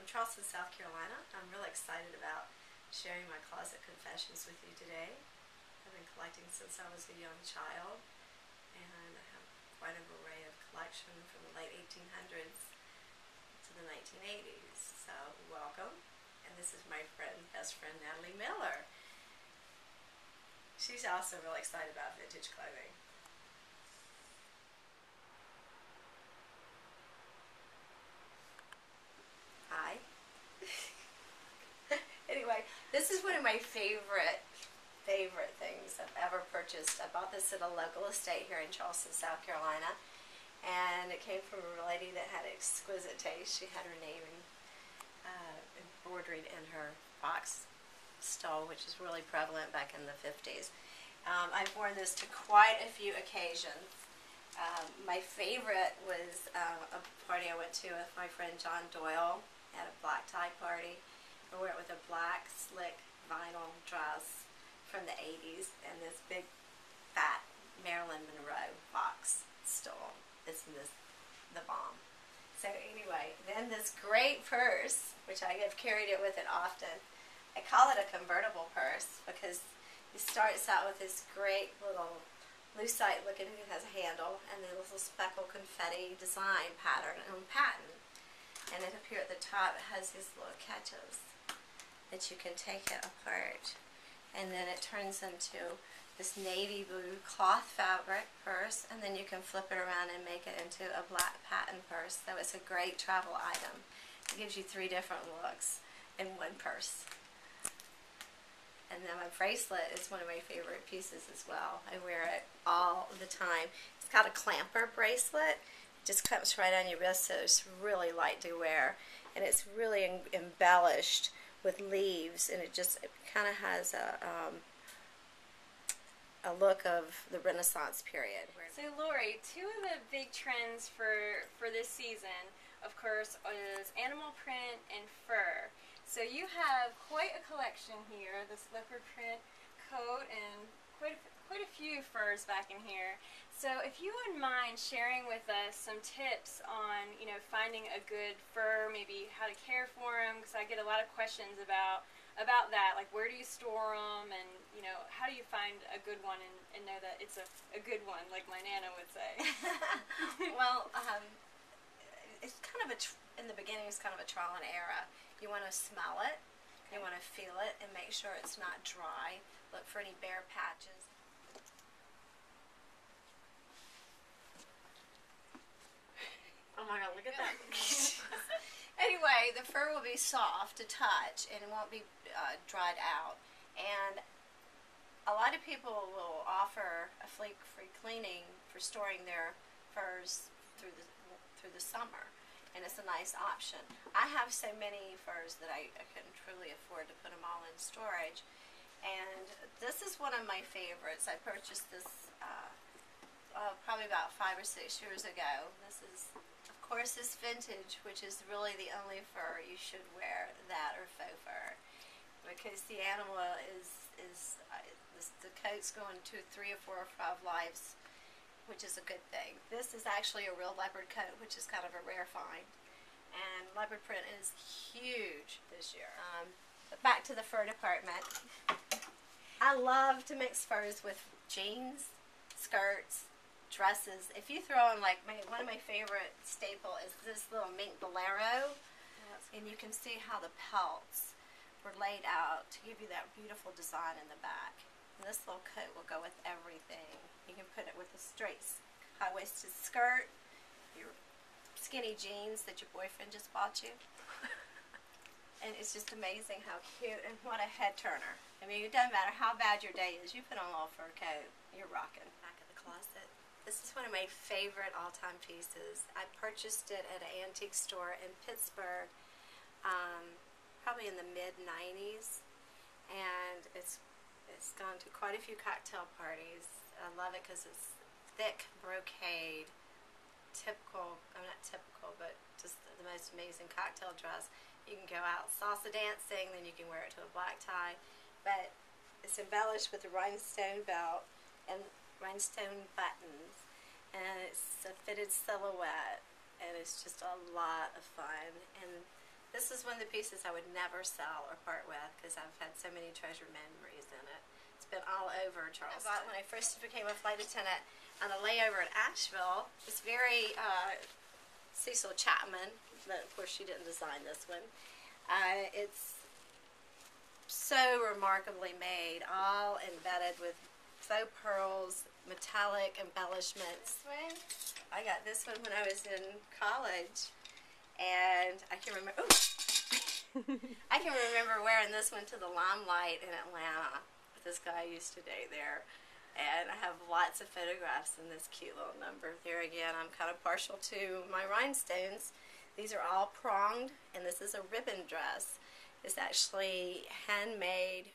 Charleston, South Carolina. I'm really excited about sharing my closet confessions with you today. I've been collecting since I was a young child, and I have quite an array of collection from the late 1800s to the 1980s. So welcome, and this is my best friend Natalie Miller. She's also really excited about vintage clothing. Hi. Anyway, this is one of my favorite things I've ever purchased. I bought this at a local estate here in Charleston, South Carolina, and it came from a lady that had exquisite taste. She had her name embroidered in her box stole, which is really prevalent back in the 50s. I've worn this to quite a few occasions. My favorite was a party I went to with my friend John Doyle at a black tie party. I wore it with a black, slick vinyl dress from the 80s and this big, fat Marilyn Monroe box stole. It's the bomb. So anyway, then this great purse, which I have carried it with it often. I call it a convertible purse because it starts out with this great little lucite looking, it has a handle, and then this little speckle confetti design pattern on patent. And then up here at the top it has these little catches that you can take it apart. And then it turns into this navy blue cloth fabric purse, and then you can flip it around and make it into a black patent purse. So it's a great travel item. It gives you 3 different looks in one purse. And then my bracelet is one of my favorite pieces as well. I wear it all the time. It's got a clamper bracelet. It just comes right on your wrist, so it's really light to wear. And it's really embellished with leaves, and it kind of has a look of the Renaissance period. So Lori, 2 of the big trends for this season, of course, is animal print and fur. So you have quite a collection here, this leopard print coat and quite a few furs back in here. So if you wouldn't mind sharing with us some tips on, finding a good fur, maybe how to care for them, because I get a lot of questions about that, like where do you store them, and how do you find a good one and know that it's a good one, like my Nana would say. Well, it's kind of in the beginning it's kind of a trial and error. You want to smell it, you want to feel it, and make sure it's not dry. Look for any bare patches. Oh my God, look at that. Anyway, the fur will be soft to touch and it won't be dried out. And a lot of people will offer a flake-free cleaning for storing their furs through the summer. And it's a nice option. I have so many furs that I can truly afford to put them all in storage. And this is one of my favorites. I purchased this probably about 5 or 6 years ago. This is, of course, this vintage, which is really the only fur you should wear, that or faux fur, because the animal the coat's going to 3 or 4 or 5 lives, which is a good thing. This is actually a real leopard coat, which is kind of a rare find, and leopard print is huge this year. But back to the fur department. I love to mix furs with jeans, skirts, dresses. If you throw in, like, one of my favorite staple is this little mink bolero, and you can see how the pelts were laid out to give you that beautiful design in the back. And this little coat will go with everything. You can put it with a straight high-waisted skirt, your skinny jeans that your boyfriend just bought you. And it's just amazing how cute, and what a head turner. I mean, it doesn't matter how bad your day is, you put on a little fur coat, you're rocking. Back of the closet. This is one of my favorite all-time pieces. I purchased it at an antique store in Pittsburgh, probably in the mid-90s, and it's gone to quite a few cocktail parties. I love it because it's thick brocade, typical, not typical, but just the most amazing cocktail dress. You can go out salsa dancing, then you can wear it to a black tie, but it's embellished with a rhinestone belt and rhinestone buttons, and it's a fitted silhouette, and it's just a lot of fun. And This is one of the pieces I would never sell or part with because I've had so many treasured memories in it. It's been all over Charleston. I bought when I first became a flight attendant on a layover at Asheville. It's very Cecil Chapman, but of course she didn't design this one. It's so remarkably made, all embedded with faux pearls, metallic embellishments. I got this one when I was in college. And I can remember, I can remember wearing this one to the Limelight in Atlanta with this guy I used to date there. And I have lots of photographs in this cute little number. There again, I'm kind of partial to my rhinestones. These are all pronged, and this is a ribbon dress. It's actually handmade